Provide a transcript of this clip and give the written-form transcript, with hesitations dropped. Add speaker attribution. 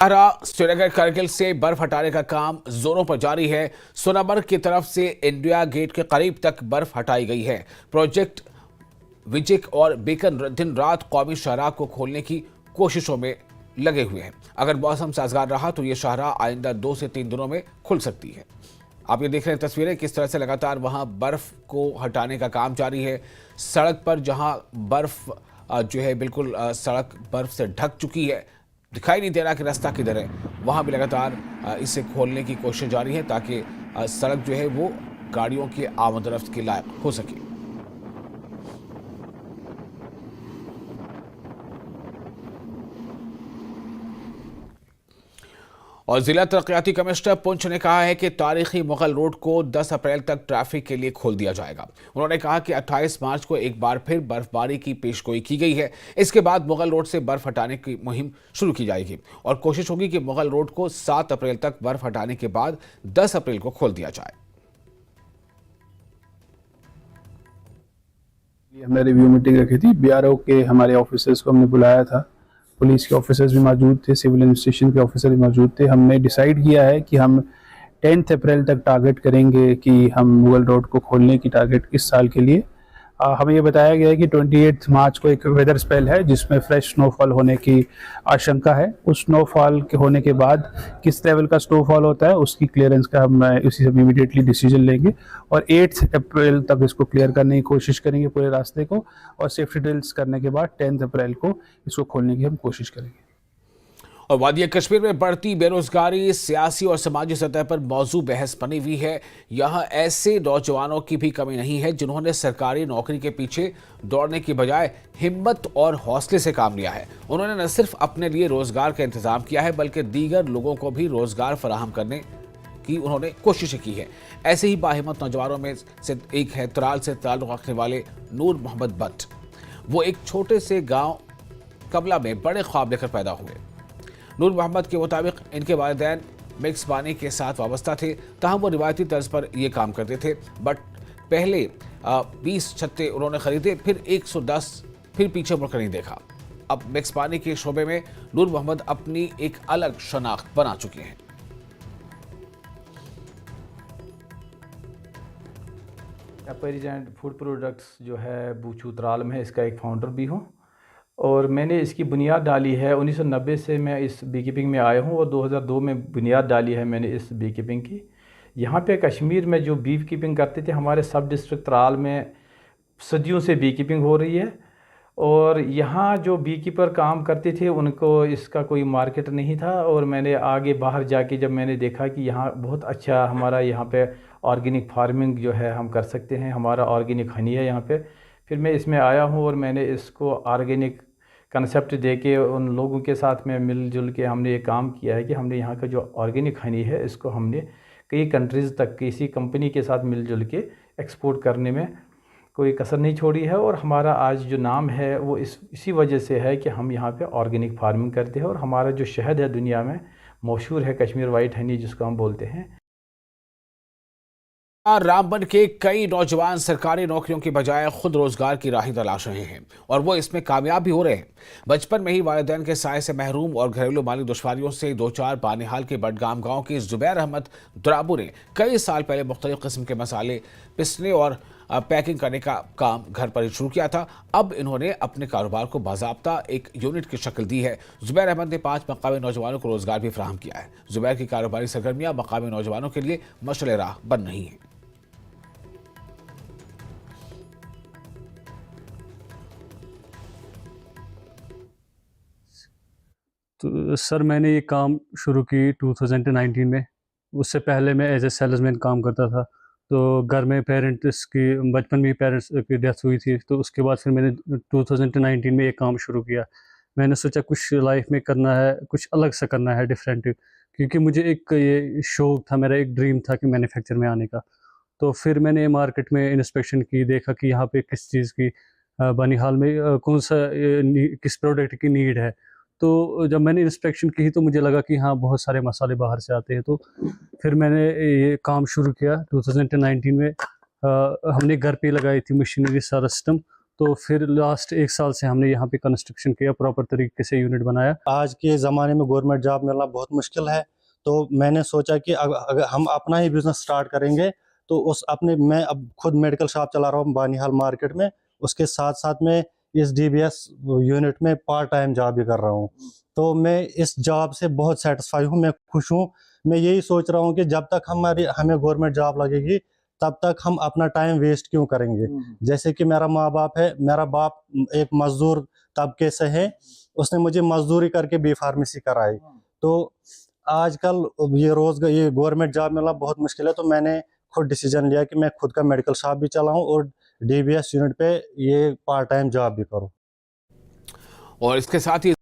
Speaker 1: श्रीनगर करगिल से बर्फ हटाने का काम जोरों पर जारी है। सोनामर्ग की तरफ से इंडिया गेट के करीब तक बर्फ हटाई गई है। प्रोजेक्ट विजिक और बेकन दिन रात कौमी शाहराह को खोलने की कोशिशों में लगे हुए हैं। अगर मौसम साजगार रहा तो ये शाहराह आइंदा 2 से 3 दिनों में खुल सकती है। आप ये देख रहे हैं तस्वीरें, किस तरह से लगातार वहां बर्फ को हटाने का काम जारी है। सड़क पर जहां बर्फ जो है बिल्कुल सड़क बर्फ से ढक चुकी है, दिखाई नहीं दे रहा कि रास्ता किधर है, वहां भी लगातार इसे खोलने की कोशिश जारी है ताकि सड़क जो है वो गाड़ियों की आमद-ओ-रफ्त के लायक हो सके। और जिला तरक्याती कमिश्नर पुंछ ने कहा है कि तारीखी मुगल रोड को 10 अप्रैल तक ट्रैफिक के लिए खोल दिया जाएगा। उन्होंने कहा कि 28 मार्च को एक बार फिर बर्फबारी की पेशगोई की गई है। इसके बाद मुगल रोड से बर्फ हटाने की मुहिम शुरू की जाएगी और कोशिश होगी कि मुगल रोड को 7 अप्रैल तक बर्फ हटाने के बाद 10 अप्रैल को खोल दिया जाए।
Speaker 2: हमने रिव्यू मीटिंग रखी थी। बीआरओ के हमारे ऑफिसर्स को हमने बुलाया था, पुलिस के ऑफिसर्स भी मौजूद थे, सिविल एडमिनिस्ट्रेशन के ऑफिसर भी मौजूद थे। हमने डिसाइड किया है कि हम 10 अप्रैल तक टारगेट करेंगे कि हम मुगल रोड को खोलने की टारगेट इस साल के लिए। हमें ये बताया गया है कि 28 मार्च को एक वेदर स्पेल है जिसमें फ्रेश स्नोफॉल होने की आशंका है। उस स्नोफॉल के होने के बाद किस लेवल का स्नोफॉल होता है उसकी क्लियरेंस का हम उसी से इमीडिएटली डिसीजन लेंगे और 8 अप्रैल तक इसको क्लियर करने की कोशिश करेंगे पूरे रास्ते को, और सेफ्टी ड्रिल्स करने के बाद 10 अप्रैल को इसको खोलने की हम कोशिश करेंगे।
Speaker 1: और वादी कश्मीर में बढ़ती बेरोजगारी सियासी और समाजी सतह पर मौजू बहस बनी हुई है। यहाँ ऐसे नौजवानों की भी कमी नहीं है जिन्होंने सरकारी नौकरी के पीछे दौड़ने की बजाय हिम्मत और हौसले से काम लिया है। उन्होंने न सिर्फ अपने लिए रोजगार का इंतजाम किया है बल्कि दीगर लोगों को भी रोजगार फराहम करने की उन्होंने कोशिशें की है। ऐसे ही बाहिम्मत नौजवानों में से एक है त्राल से ताल्लुक़ रखने वाले नूर मोहम्मद भट्ट। वो एक छोटे से गाँव कबला में बड़े ख्वाब लेकर पैदा हुए। नूर मोहम्मद के मुताबिक इनके वालिदैन मिक्स पानी के साथ वाबस्ता थे, ताहम वो रिवायती तर्ज पर ये काम करते थे। बट पहले 20 छत्ते उन्होंने खरीदे, फिर 110, फिर पीछे मुड़कर नहीं देखा। अब मिक्स पानी के शोबे में नूर मोहम्मद अपनी एक अलग शनाख्त बना चुके हैं।
Speaker 3: एपरीजेंट फूड प्रोडक्ट्स जो है बूचू त्राल में है, इसका एक फाउंडर भी हूँ और मैंने इसकी बुनियाद डाली है 1990 से मैं इस बी कीपिंग में आया हूँ और 2002 में बुनियाद डाली है मैंने इस बी कीपिंग की। यहाँ पे कश्मीर में जो बी कीपिंग करते थे, हमारे सब डिस्ट्रिक्ट त्राल में सदियों से बी कीपिंग हो रही है और यहाँ जो बी कीपर काम करते थे उनको इसका कोई मार्केट नहीं था। और मैंने आगे बाहर जाके जब मैंने देखा कि यहाँ बहुत अच्छा हमारा यहाँ पे ऑर्गेनिक फार्मिंग जो है हम कर सकते हैं, हमारा ऑर्गेनिक हनी है यहाँ पे, फिर मैं इसमें आया हूँ और मैंने इसको ऑर्गेनिक कंसेप्ट दे के उन लोगों के साथ में मिलजुल के हमने ये काम किया है कि हमने यहाँ का जो ऑर्गेनिक हनी है इसको हमने कई कंट्रीज़ तक किसी कंपनी के साथ मिलजुल के एक्सपोर्ट करने में कोई कसर नहीं छोड़ी है। और हमारा आज जो नाम है वो इसी वजह से है कि हम यहाँ पे ऑर्गेनिक फार्मिंग करते हैं और हमारा जो शहद है दुनिया में मशहूर है, कश्मीर वाइट हनी जिसको हम बोलते हैं।
Speaker 1: रामबन के कई नौजवान सरकारी नौकरियों की बजाय खुद रोजगार की राह तलाश रहे हैं और वो इसमें कामयाब भी हो रहे हैं। बचपन में ही वालिदैन के साए से महरूम और घरेलू माली दुश्वारियों से दो चार बानिहाल के बडगाम गांव के जुबैर अहमद दुराबू ने कई साल पहले मुख्तलिफ किस्म के मसाले पिसने और पैकिंग करने का काम घर पर ही शुरू किया था। अब इन्होंने अपने कारोबार को बाज़ाब्ता एक यूनिट की शक्ल दी है। जुबैर अहमद ने 5 मकामी नौजवानों को रोजगार भी फराहम किया है। जुबैर की कारोबारी सरगर्मियां मकामी नौजवानों के लिए मशअल राह बन रही हैं।
Speaker 4: तो सर मैंने ये काम शुरू की 2019 में। उससे पहले मैं एज ए सेल्समैन काम करता था। तो घर में पेरेंट्स की बचपन में ही पेरेंट्स की डेथ हुई थी, तो उसके बाद फिर मैंने 2019 में ये काम शुरू किया। मैंने सोचा कुछ लाइफ में करना है, कुछ अलग सा करना है, डिफरेंट, क्योंकि मुझे एक ये शौक था, मेरा एक ड्रीम था कि मैन्युफैक्चर में आने का। तो फिर मैंने मार्केट में इंस्पेक्शन की, देखा कि यहाँ पे किस चीज़ की बनिहाल में कौन सा किस प्रोडक्ट की नीड है। तो जब मैंने इंस्पेक्शन की तो मुझे लगा कि हाँ बहुत सारे मसाले बाहर से आते हैं। तो फिर मैंने ये काम शुरू किया 2019 में। हमने घर पे लगाई थी मशीनरी सारा सिस्टम। तो फिर लास्ट 1 साल से हमने यहाँ पे कंस्ट्रक्शन किया, प्रॉपर तरीके से यूनिट बनाया।
Speaker 5: आज के ज़माने में गवर्नमेंट जॉब मिलना बहुत मुश्किल है, तो मैंने सोचा कि अगर हम अपना ही बिज़नेस स्टार्ट करेंगे तो मैं अब खुद मेडिकल शॉप चला रहा हूँ बानिहाल मार्केट में, उसके साथ साथ में इस डीबीएस यूनिट में पार्ट टाइम जॉब भी कर रहा हूँ। तो मैं इस जॉब से बहुत सेटिस्फाई हूँ, मैं खुश हूँ। मैं यही सोच रहा हूँ कि जब तक हमें गवर्नमेंट जॉब लगेगी तब तक हम अपना टाइम वेस्ट क्यों करेंगे। जैसे कि मेरा माँ बाप है, मेरा बाप एक मजदूर तबके से है, उसने मुझे मजदूरी करके बी फार्मेसी कराई। तो आजकल ये गवर्नमेंट जॉब मिलना बहुत मुश्किल है, तो मैंने खुद डिसीजन लिया कि मैं खुद का मेडिकल शॉप भी चलाऊं और डीबीएस यूनिट पे ये पार्ट टाइम जॉब भी करूं।
Speaker 1: और इसके साथ ही